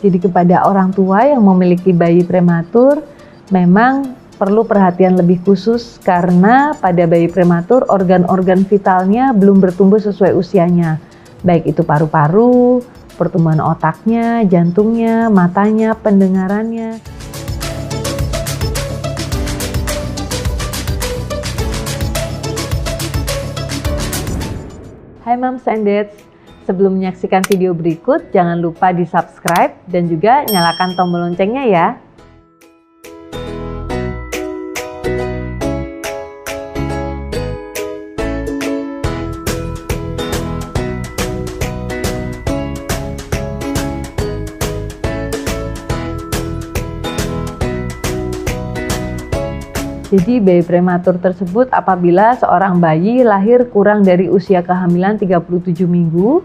Jadi kepada orang tua yang memiliki bayi prematur, memang perlu perhatian lebih khusus karena pada bayi prematur organ-organ vitalnya belum bertumbuh sesuai usianya. Baik itu paru-paru, pertumbuhan otaknya, jantungnya, matanya, pendengarannya. Hai Moms and Dads, sebelum menyaksikan video berikut, jangan lupa di-subscribe dan juga nyalakan tombol loncengnya ya. Jadi bayi prematur tersebut apabila seorang bayi lahir kurang dari usia kehamilan 37 minggu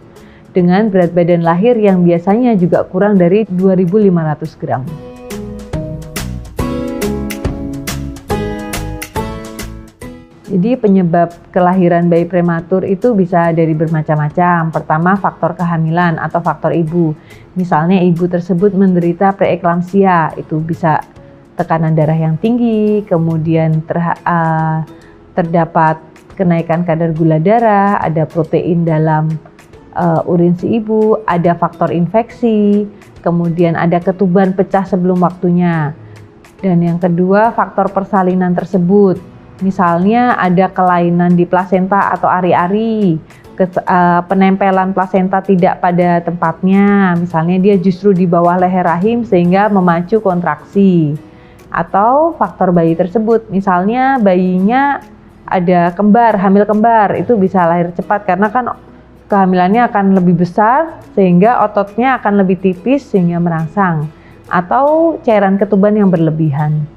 dengan berat badan lahir yang biasanya juga kurang dari 2.500 gram. Jadi penyebab kelahiran bayi prematur itu bisa dari bermacam-macam. Pertama, faktor kehamilan atau faktor ibu. Misalnya ibu tersebut menderita preeklamsia, itu bisa tekanan darah yang tinggi, kemudian terdapat kenaikan kadar gula darah, ada protein dalam urin si ibu, ada faktor infeksi, kemudian ada ketuban pecah sebelum waktunya. Dan yang kedua, faktor persalinan tersebut. Misalnya ada kelainan di plasenta atau ari-ari, penempelan plasenta tidak pada tempatnya, misalnya dia justru di bawah leher rahim sehingga memacu kontraksi. Atau faktor bayi tersebut, misalnya bayinya ada kembar, hamil kembar, itu bisa lahir cepat karena kan kehamilannya akan lebih besar sehingga ototnya akan lebih tipis sehingga merangsang, atau cairan ketuban yang berlebihan.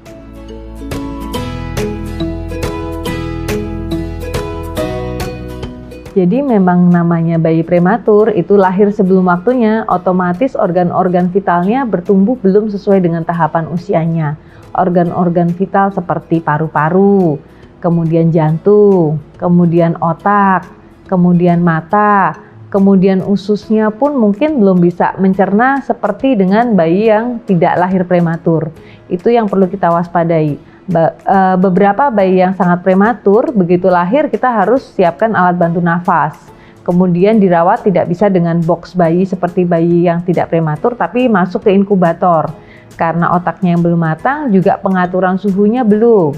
Jadi memang namanya bayi prematur itu lahir sebelum waktunya, otomatis organ-organ vitalnya bertumbuh belum sesuai dengan tahapan usianya. Organ-organ vital seperti paru-paru, kemudian jantung, kemudian otak, kemudian mata, kemudian ususnya pun mungkin belum bisa mencerna seperti dengan bayi yang tidak lahir prematur. Itu yang perlu kita waspadai. Beberapa bayi yang sangat prematur, begitu lahir kita harus siapkan alat bantu nafas. Kemudian dirawat tidak bisa dengan box bayi seperti bayi yang tidak prematur, tapi masuk ke inkubator. Karena otaknya yang belum matang, juga pengaturan suhunya belum.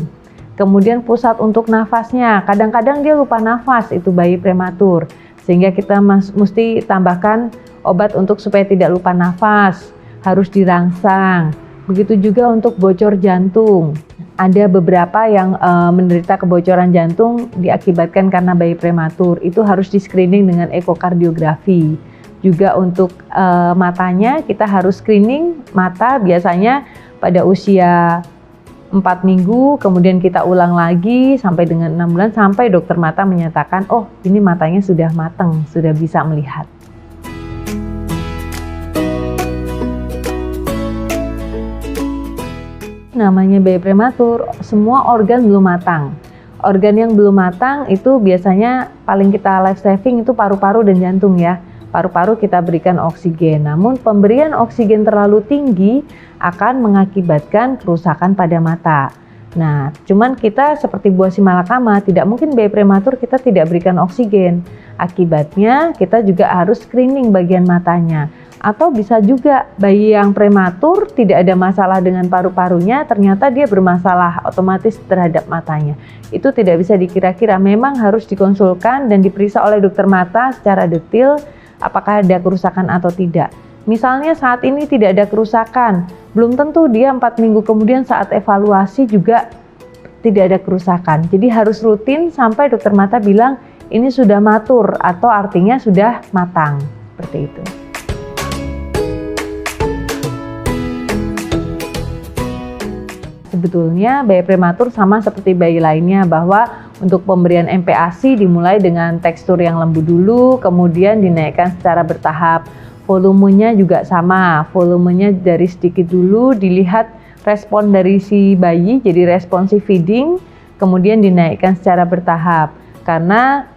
Kemudian pusat untuk nafasnya, kadang-kadang dia lupa nafas, itu bayi prematur. Sehingga kita mesti tambahkan obat untuk supaya tidak lupa nafas, harus dirangsang. Begitu juga untuk bocor jantung. Ada beberapa yang menderita kebocoran jantung diakibatkan karena bayi prematur, itu harus di screening dengan ekokardiografi. Juga untuk matanya kita harus screening mata biasanya pada usia 4 minggu, kemudian kita ulang lagi sampai dengan 6 bulan sampai dokter mata menyatakan, oh ini matanya sudah matang, sudah bisa melihat. Namanya bayi prematur, semua organ belum matang. Organ yang belum matang itu biasanya paling kita life saving itu paru-paru dan jantung ya. Paru-paru kita berikan oksigen, namun pemberian oksigen terlalu tinggi akan mengakibatkan kerusakan pada mata. Nah, cuman kita seperti buah si malakama, tidak mungkin bayi prematur kita tidak berikan oksigen. Akibatnya kita juga harus screening bagian matanya. Atau bisa juga bayi yang prematur tidak ada masalah dengan paru-parunya, ternyata dia bermasalah otomatis terhadap matanya. Itu tidak bisa dikira-kira, memang harus dikonsulkan dan diperiksa oleh dokter mata secara detail apakah ada kerusakan atau tidak. Misalnya saat ini tidak ada kerusakan, belum tentu dia 4 minggu kemudian saat evaluasi juga tidak ada kerusakan. Jadi harus rutin sampai dokter mata bilang ini sudah matur atau artinya sudah matang, seperti itu. Sebetulnya bayi prematur sama seperti bayi lainnya, bahwa untuk pemberian MPASI dimulai dengan tekstur yang lembut dulu, kemudian dinaikkan secara bertahap. Volumenya juga sama, volumenya dari sedikit dulu, dilihat respon dari si bayi, jadi responsive feeding, kemudian dinaikkan secara bertahap. Karena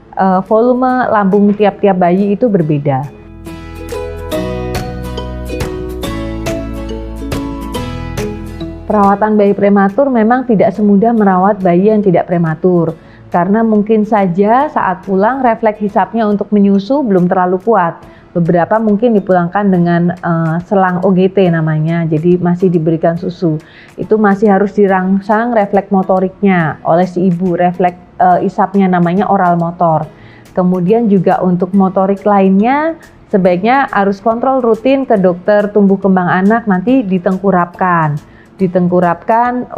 volume lambung tiap-tiap bayi itu berbeda. Perawatan bayi prematur memang tidak semudah merawat bayi yang tidak prematur, karena mungkin saja saat pulang refleks hisapnya untuk menyusu belum terlalu kuat. Beberapa mungkin dipulangkan dengan selang OGT namanya, jadi masih diberikan susu. Itu masih harus dirangsang refleks motoriknya oleh si ibu, refleks hisapnya namanya oral motor. Kemudian juga untuk motorik lainnya, sebaiknya harus kontrol rutin ke dokter tumbuh kembang anak, nanti ditengkurapkan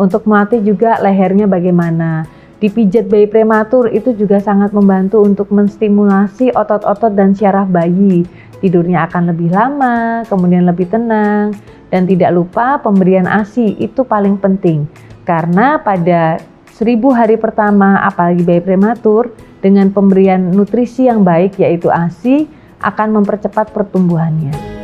untuk melatih juga lehernya bagaimana. Dipijat bayi prematur itu juga sangat membantu untuk menstimulasi otot-otot dan syaraf bayi. Tidurnya akan lebih lama, kemudian lebih tenang, dan tidak lupa pemberian ASI itu paling penting. Karena pada 1000 hari pertama, apalagi bayi prematur, dengan pemberian nutrisi yang baik yaitu ASI akan mempercepat pertumbuhannya.